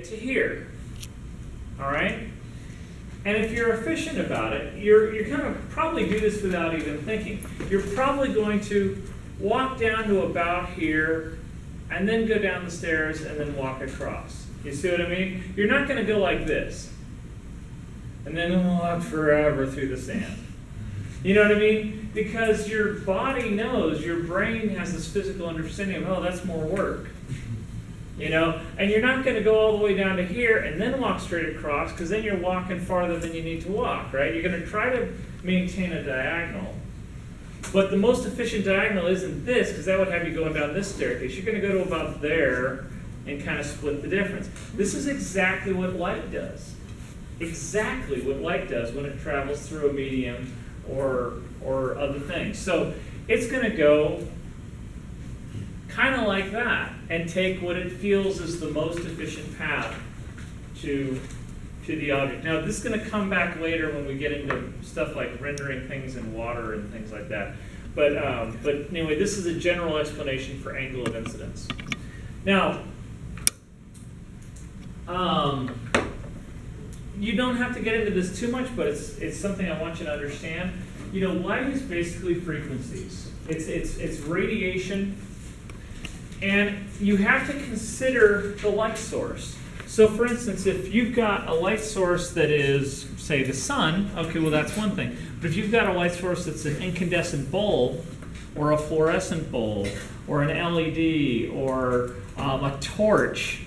get to here. All right? And if you're efficient about it, you're going to probably do this without even thinking. You're probably going to walk down to about here, and then go down the stairs, and then walk across. You see what I mean? You're not going to go like this, and then walk forever through the sand. You know what I mean? Because your body knows, your brain has this physical understanding of, oh, that's more work. You know, and you're not going to go all the way down to here and then walk straight across, because then you're walking farther than you need to walk, right? You're going to try to maintain a diagonal. But the most efficient diagonal isn't this, because that would have you going down this staircase. You're going to go to about there and kind of split the difference. This is exactly what light does. Exactly what light does when it travels through a medium or other things. So it's going to go kind of like that, and take what it feels is the most efficient path to the object. Now, this is going to come back later when we get into stuff like rendering things in water and things like that. But anyway, this is a general explanation for angle of incidence. Now, you don't have to get into this too much, but it's something I want you to understand. You know, light is basically frequencies. It's radiation. And you have to consider the light source. So for instance, if you've got a light source that is, say, the sun, okay, well that's one thing. But if you've got a light source that's an incandescent bulb, or a fluorescent bulb, or an LED, or a torch,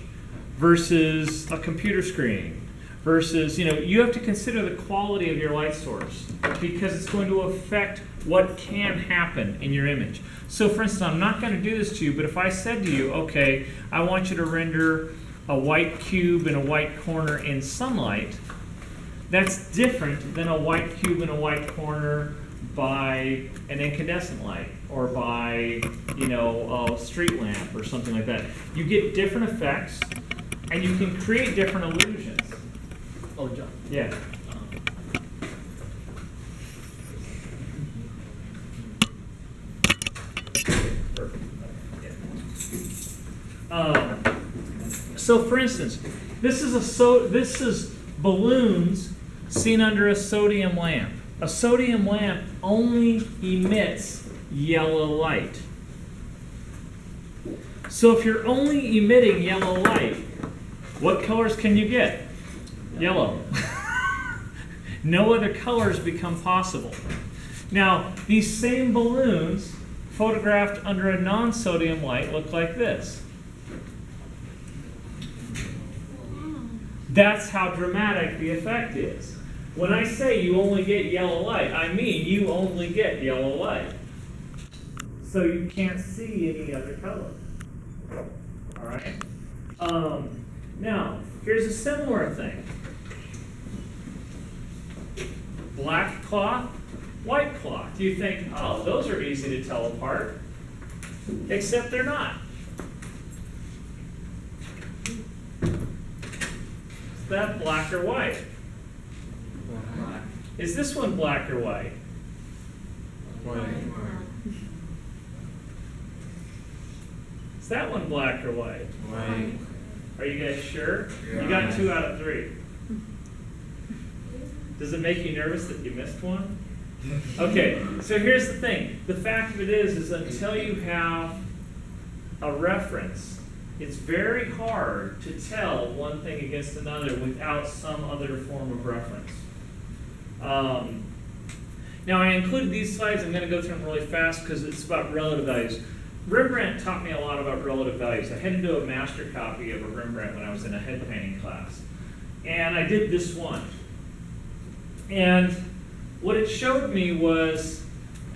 versus a computer screen, versus, you know, you have to consider the quality of your light source, because it's going to affect what can happen in your image. So for instance, I'm not going to do this to you, but if I said to you, okay, I want you to render a white cube in a white corner in sunlight, that's different than a white cube in a white corner by an incandescent light, or by, you know, a street lamp or something like that. You get different effects, and you can create different illusions. Oh, John. Yeah. So for instance, this is balloons seen under a sodium lamp. A sodium lamp only emits yellow light. So if you're only emitting yellow light, what colors can you get? Yellow. No other colors become possible. Now, these same balloons photographed under a non-sodium light look like this. That's how dramatic the effect is. When I say you only get yellow light, I mean you only get yellow light. So you can't see any other color. All right? Now, here's a similar thing. Black cloth, white cloth. You think, oh, those are easy to tell apart. Except they're not. Is that black or white? Black. Is this one black or white? White. Is that one black or white? White. Are you guys sure? Yeah. You got 2 out of 3. Does it make you nervous that you missed one? Okay, so here's the thing. The fact of it is until you have a reference, it's very hard to tell one thing against another without some other form of reference. Now I included these slides. I'm going to go through them really fast because it's about relative values. Rembrandt taught me a lot about relative values. I had to do a master copy of a Rembrandt when I was in a head painting class. And I did this one. And what it showed me was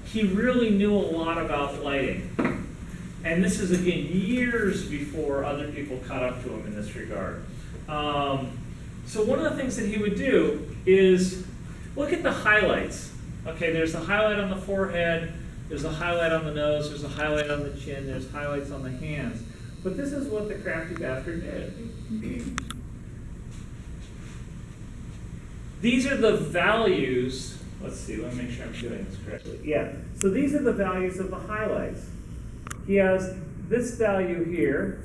he really knew a lot about lighting. And this is, again, years before other people caught up to him in this regard. So one of the things that he would do is look at the highlights. Okay, there's a highlight on the forehead, there's a highlight on the nose, there's a highlight on the chin, there's highlights on the hands. But this is what the crafty bastard did. These are the values. Let's see, let me make sure I'm doing this correctly. Yeah, so these are the values of the highlights. He has this value here,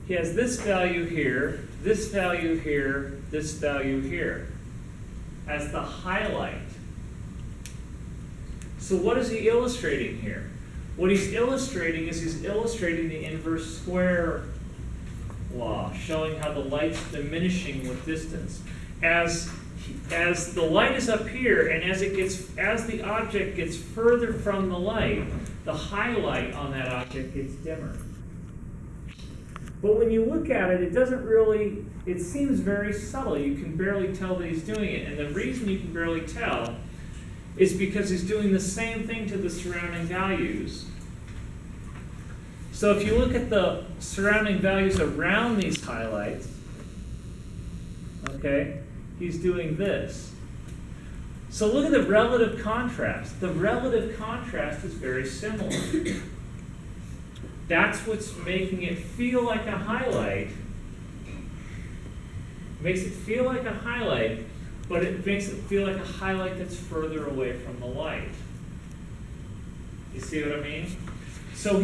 he has this value here, this value here, this value here as the highlight. So what is he illustrating here? What he's illustrating is he's illustrating the inverse square law, showing how the light's diminishing with distance. As the light is up here, and as the object gets further from the light, the highlight on that object gets dimmer. But when you look at it, it seems very subtle. You can barely tell that he's doing it. And the reason you can barely tell is because he's doing the same thing to the surrounding values. So if you look at the surrounding values around these highlights, okay, he's doing this. So look at the relative contrast. The relative contrast is very similar. That's what's making it feel like a highlight. Makes it feel like a highlight, but it makes it feel like a highlight that's further away from the light. You see what I mean? So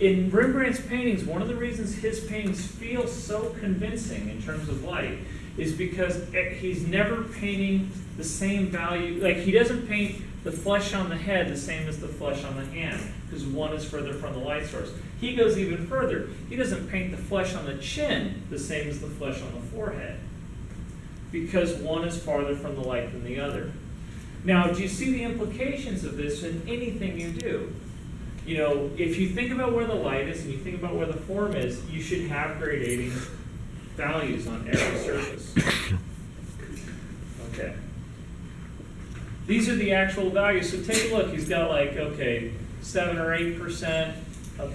in Rembrandt's paintings, one of the reasons his paintings feel so convincing in terms of light is because he's never painting the same value. Like, he doesn't paint the flesh on the head the same as the flesh on the hand, because one is further from the light source. He goes even further. He doesn't paint the flesh on the chin the same as the flesh on the forehead, because one is farther from the light than the other. Now, do you see the implications of this in anything you do? You know, if you think about where the light is and you think about where the form is, you should have gradating values on every surface. Okay. These are the actual values. So take a look. He's got like, okay, 7 or 8%, about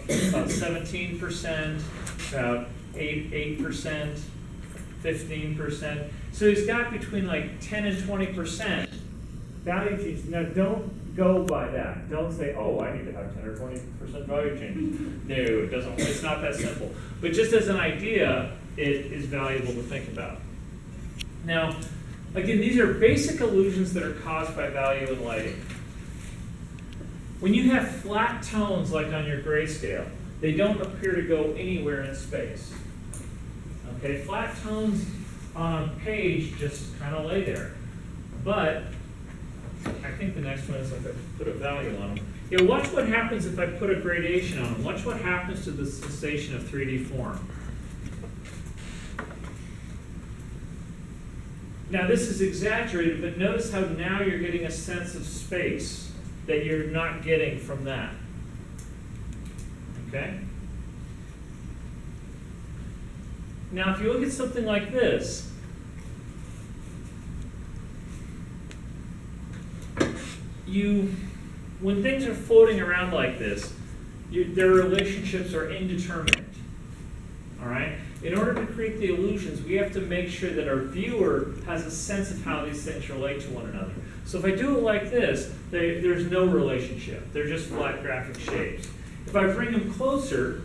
17%, about 8%, 15%. So he's got between like 10 and 20% value change. Now don't go by that. Don't say, oh, I need to have 10 or 20% value change. No, it doesn't. It's not that simple. But just as an idea, it is valuable to think about. Now, again, these are basic illusions that are caused by value and lighting. When you have flat tones like on your grayscale, they don't appear to go anywhere in space. Okay, flat tones on a page just kind of lay there. But I think the next one is if I put a value on them. Yeah, watch what happens if I put a gradation on them. Watch what happens to the sensation of 3D form. Now this is exaggerated, but notice how now you're getting a sense of space that you're not getting from that. Okay? Now if you look at something like this, when things are floating around like this, their relationships are indeterminate. All right? In order to create the illusions, we have to make sure that our viewer has a sense of how these things relate to one another. So if I do it like this, there's no relationship. They're just flat graphic shapes. If I bring them closer,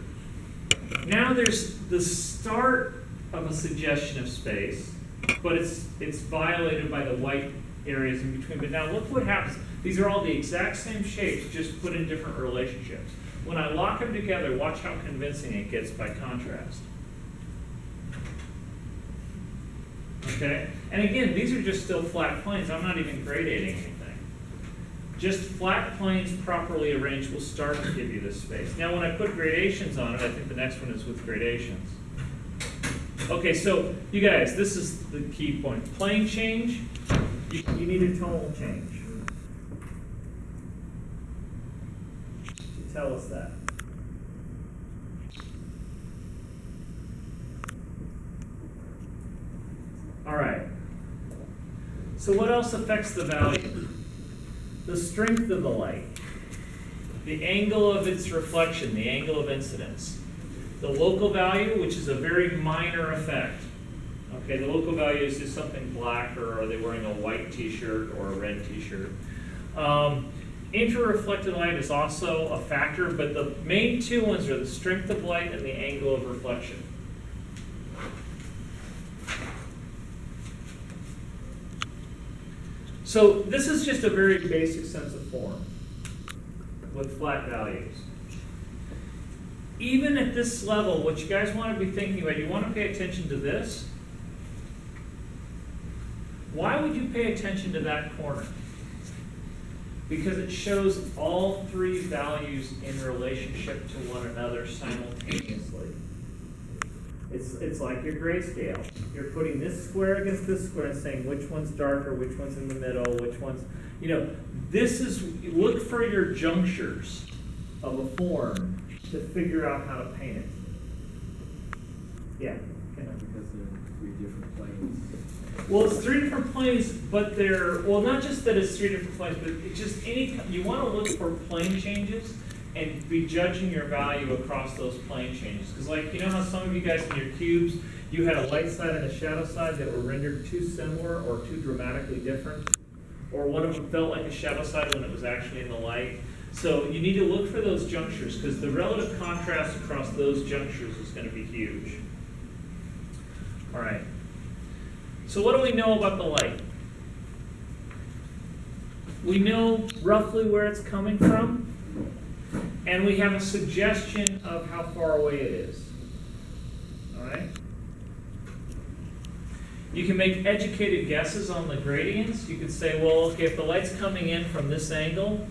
now there's the start of a suggestion of space, but it's violated by the white areas in between. But now look what happens. These are all the exact same shapes, just put in different relationships. When I lock them together, watch how convincing it gets by contrast. Okay? And again, these are just still flat planes. I'm not even gradating anything. Just flat planes properly arranged will start to give you this space. Now when I put gradations on it, I think the next one is with gradations. Okay, so you guys, this is the key point. Plane change, you need a tonal change to tell us that. All right. So what else affects the value? The strength of the light, the angle of its reflection, the angle of incidence, the local value, which is a very minor effect. Okay, the local value is just something black, or are they wearing a white t-shirt or a red t-shirt? Inter-reflected light is also a factor, but the main two ones are the strength of light and the angle of reflection. So this is just a very basic sense of form with flat values. even at this level, what you guys want to be thinking about, you want to pay attention to this. Why would you pay attention to that corner? Because it shows all three values in relationship to one another simultaneously. It's like your grayscale. You're putting this square against this square and saying which one's darker, which one's in the middle, which one's, this is, look for your junctures of a form to figure out how to paint it. Yeah. Okay. Because they're three different planes. Well, it's three different planes, but they're, well, not just that it's three different planes, but it's just you want to look for plane changes and be judging your value across those plane changes. Because like, how some of you guys in your cubes, you had a light side and a shadow side that were rendered too similar or too dramatically different. Or one of them felt like a shadow side when it was actually in the light. So you need to look for those junctures because the relative contrast across those junctures is going to be huge. All right. So what do we know about the light? We know roughly where it's coming from, and we have a suggestion of how far away it is. All right? You can make educated guesses on the gradients. You could say, well, okay, if the light's coming in from this angle,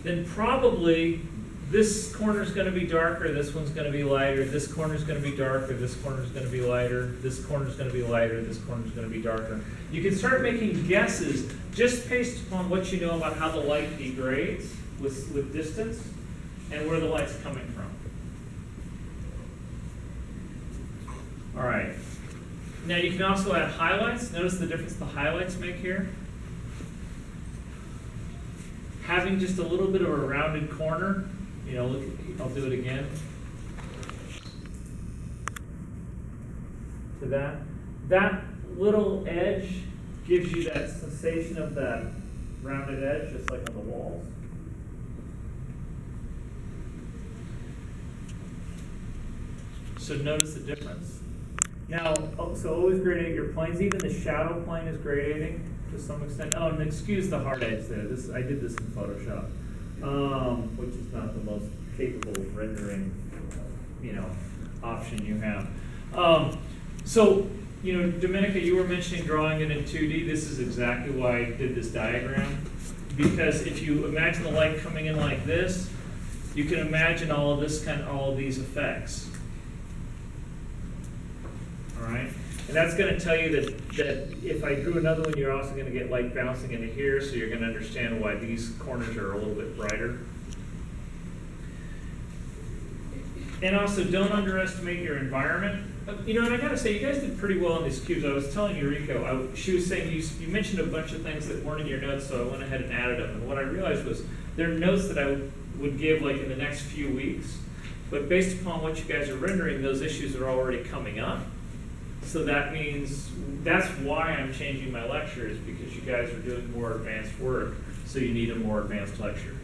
then probably this corner's going to be darker, this one's going to be lighter, this corner's going to be darker, this corner's going to be lighter, this corner's going to be lighter, this corner's going to be darker. You can start making guesses just based upon what you know about how the light degrades with distance and where the light's coming from. All right. Now you can also add highlights. Notice the difference the highlights make here. Having just a little bit of a rounded corner, look, I'll do it again. To that. That little edge gives you that sensation of that rounded edge, just like on the walls. So notice the difference. Now, so always gradate your planes. Even the shadow plane is gradating to some extent. Oh, and excuse the hard edge there. I did this in Photoshop, which is not the most capable rendering, option you have. So, Dominica, you were mentioning drawing it in 2D. This is exactly why I did this diagram. Because if you imagine the light coming in like this, you can imagine all of these effects. All right, and that's going to tell you that if I drew another one, you're also going to get light bouncing into here, so you're going to understand why these corners are a little bit brighter. And also, don't underestimate your environment. And I got to say, you guys did pretty well on these cubes. I was telling Yuriko, she was saying you mentioned a bunch of things that weren't in your notes, so I went ahead and added them. And what I realized was there are notes that I would give like in the next few weeks, but based upon what you guys are rendering, those issues are already coming up. So that means, that's why I'm changing my lecture, is because you guys are doing more advanced work, so you need a more advanced lecture.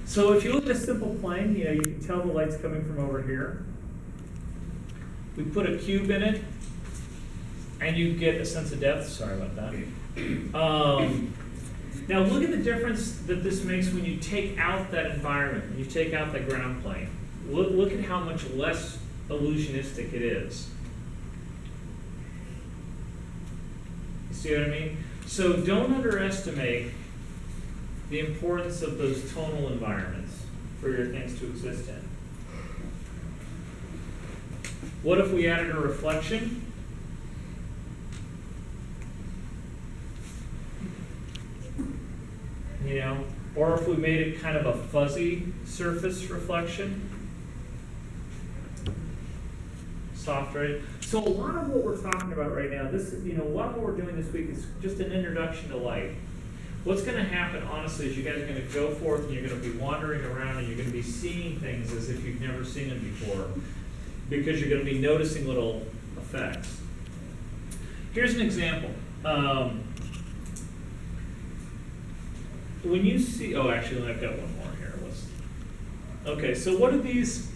So if you look at a simple plane, you can tell the light's coming from over here. We put a cube in it, and you get a sense of depth. Sorry about that. Now look at the difference that this makes when you take out that environment, when you take out the ground plane. Look at how much less illusionistic it is. You see what I mean? So don't underestimate the importance of those tonal environments for your things to exist in. What if we added a reflection? Or if we made it kind of a fuzzy surface reflection? Soft, right? So a lot of what we're talking about right now, a lot of what we're doing this week is just an introduction to light. What's going to happen, honestly, is you guys are going to go forth and you're going to be wandering around and you're going to be seeing things as if you've never seen them before, because you're going to be noticing little effects. Here's an example. When you see, actually, I've got one more here. Okay, so what do these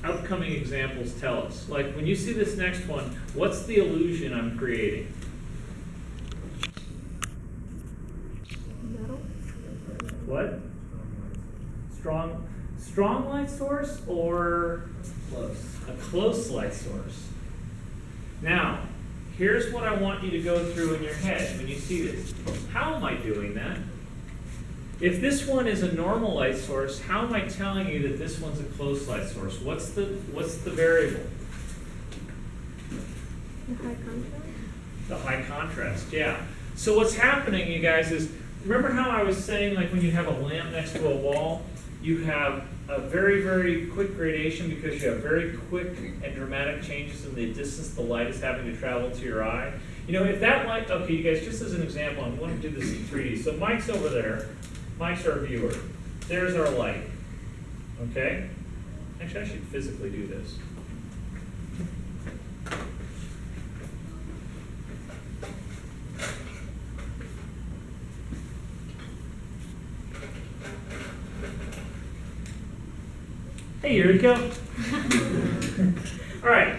upcoming examples tell us? Like when you see this next one, what's the illusion I'm creating? Metal? What? Strong. strong light source or Close. a close light source? Now, here's what I want you to go through in your head when you see this. How am I doing that? If this one is a normal light source, how am I telling you that this one's a close light source? What's the variable? The high contrast? The high contrast, yeah. So what's happening, you guys, is remember how I was saying, like when you have a lamp next to a wall, you have a very, very quick gradation because you have very quick and dramatic changes in the distance the light is having to travel to your eye. You know, if that light, okay, you guys, just as an example, I'm going to do this in 3D. So Mike's over there. Mike's our viewer. There's our light. Okay? Actually, I should physically do this. Hey, Eureka. All right.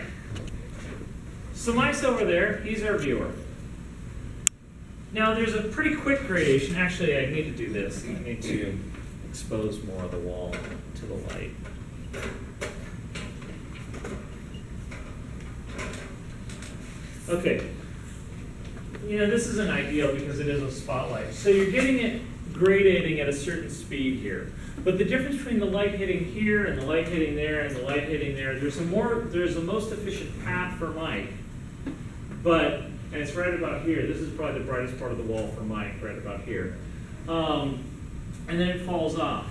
So Mike's over there. He's our viewer. Now, there's a pretty quick gradation. Actually, I need to do this. I need to expose more of the wall to the light. Okay. You know, this isn't ideal because it is a spotlight. So you're getting it gradating at a certain speed here. But the difference between the light hitting here and the light hitting there and the light hitting there, there's a most efficient path for Mike. But, and it's right about here. This is probably the brightest part of the wall for Mike, right about here. And then it falls off.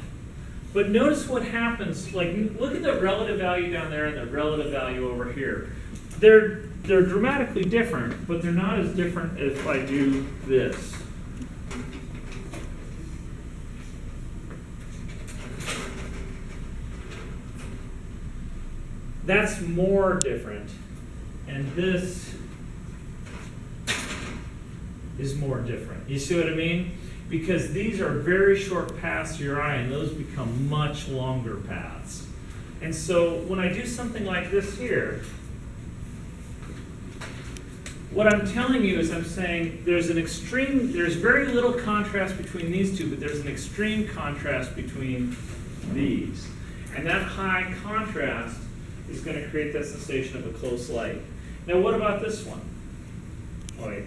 But notice what happens, like look at the relative value down there and the relative value over here. They're dramatically different, but they're not as different if I do this. That's more different, and this is more different. You see what I mean? Because these are very short paths to your eye, and those become much longer paths. And so when I do something like this here, what I'm telling you is I'm saying there's very little contrast between these two, but there's an extreme contrast between these. And that high contrast is going to create that sensation of a close light. Now what about this one? Oh, wait.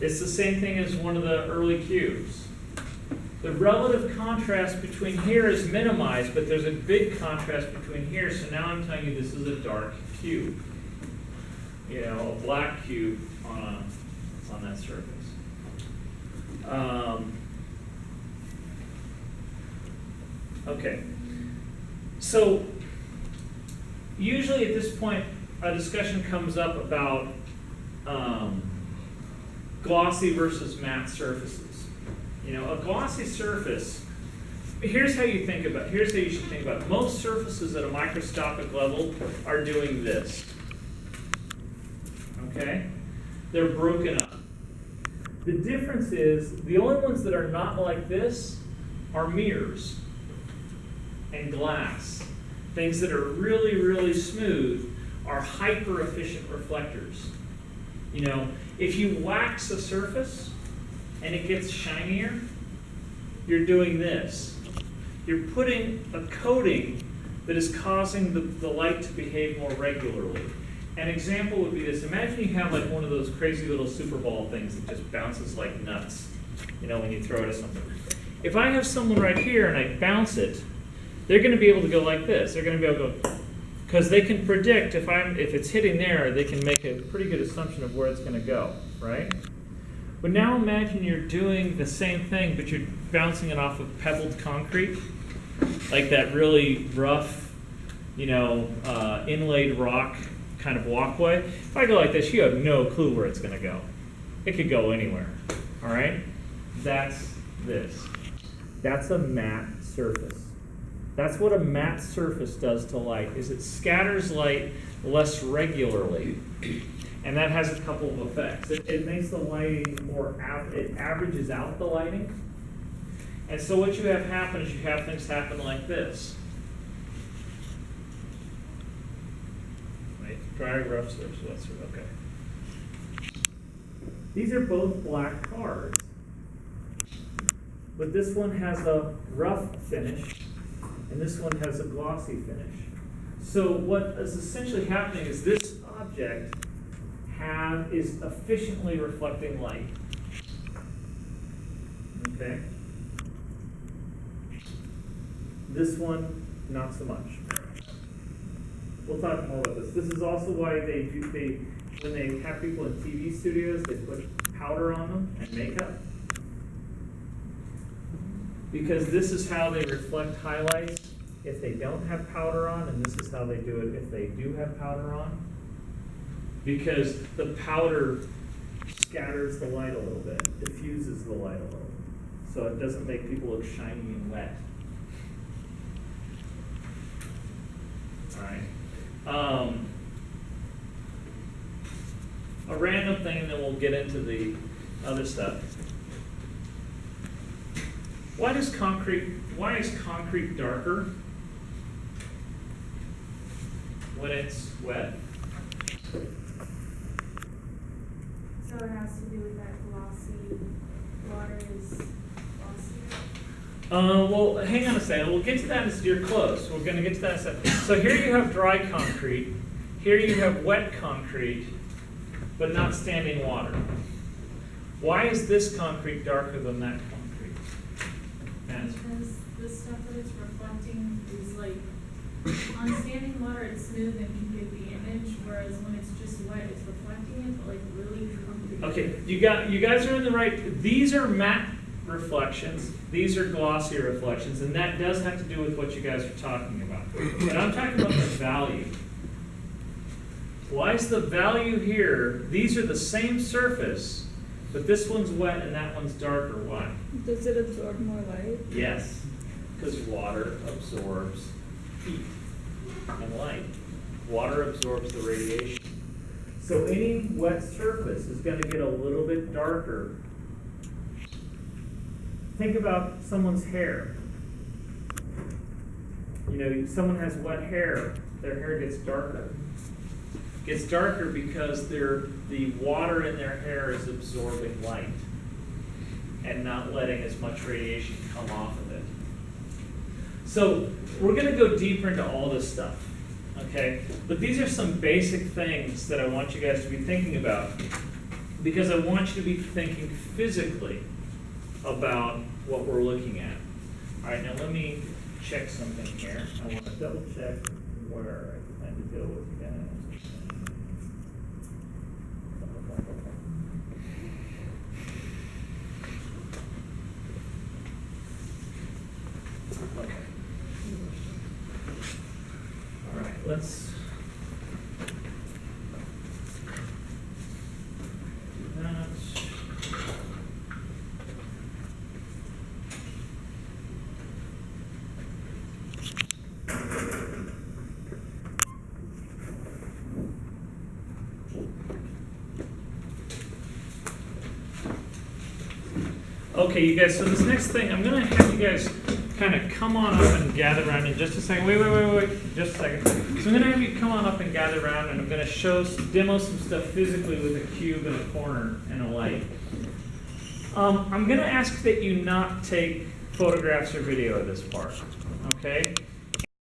It's the same thing as one of the early cubes. The relative contrast between here is minimized, but there's a big contrast between here, so now I'm telling you this is a dark cube. You know, a black cube on that surface. Okay, so usually at this point a discussion comes up about glossy versus matte surfaces. You know, a glossy surface, here's how you should think about it. Most surfaces at a microscopic level are doing this. Okay? They're broken up. The difference is, the only ones that are not like this are mirrors and glass. Things that are really, really smooth are hyper-efficient reflectors. You know, if you wax a surface and it gets shinier, you're doing this. You're putting a coating that is causing the light to behave more regularly. An example would be this. Imagine you have like one of those crazy little Super Ball things that just bounces like nuts, you know, when you throw it at something. If I have someone right here and I bounce it, they're going to be able to go like this. They're going to be able to go, because they can predict if it's hitting there, they can make a pretty good assumption of where it's going to go, right? But now imagine you're doing the same thing, but you're bouncing it off of pebbled concrete, like that really rough, you know, inlaid rock kind of walkway. If I go like this, you have no clue where it's going to go. It could go anywhere, all right? That's this. That's a matte surface. That's what a matte surface does to light, is it scatters light less regularly. And that has a couple of effects. It makes the lighting it averages out the lighting. And so what you have happen is you have things happen like this. Right? Dry, rough surface, wet surface, okay. These are both black cards. but this one has a rough finish, and this one has a glossy finish. So what is essentially happening is this object is efficiently reflecting light. Okay? This one, not so much. We'll talk more about this. This is also why when they have people in TV studios, they put powder on them and makeup. Because this is how they reflect highlights if they don't have powder on, and this is how they do it if they do have powder on. Because the powder scatters the light a little bit, diffuses the light a little, so it doesn't make people look shiny and wet. All right. A random thing, and then we'll get into the other stuff. Why is concrete darker when it's wet? So it has to do with that glossy, water is glossier? Well, hang on a second. We'll get to that as you're close. We're going to get to that in a second. So here you have dry concrete. Here you have wet concrete, but not standing water. Why is this concrete darker than that concrete? Yes. Because the stuff that it's reflecting is like, on standing water, it's smooth and can give the image, whereas when it's just wet, it's reflecting it, but like really concrete. Okay, you guys are in the right. These are matte reflections. These are glossy reflections, and that does have to do with what you guys are talking about. But I'm talking about the value. Why is the value here? These are the same surface, but this one's wet and that one's darker. Why? Does it absorb more light? Yes, because water absorbs heat and light. Water absorbs the radiation. So any wet surface is going to get a little bit darker. Think about someone's hair. You know, someone has wet hair, their hair gets darker. Gets darker because the water in their hair is absorbing light and not letting as much radiation come off of it. So we're going to go deeper into all this stuff, okay? But these are some basic things that I want you guys to be thinking about, because I want you to be thinking physically about what we're looking at. All right, now let me check something here. I want to double check where I plan to go with you guys. Okay. All right, let's do that. Okay, you guys, so this next thing, I'm going to have you guys kind of come on up and gather around in just a second. Wait, just a second. So I'm going to have you come on up and gather around, and I'm going to demo some stuff physically with a cube and a corner and a light. I'm going to ask that you not take photographs or video of this part, okay?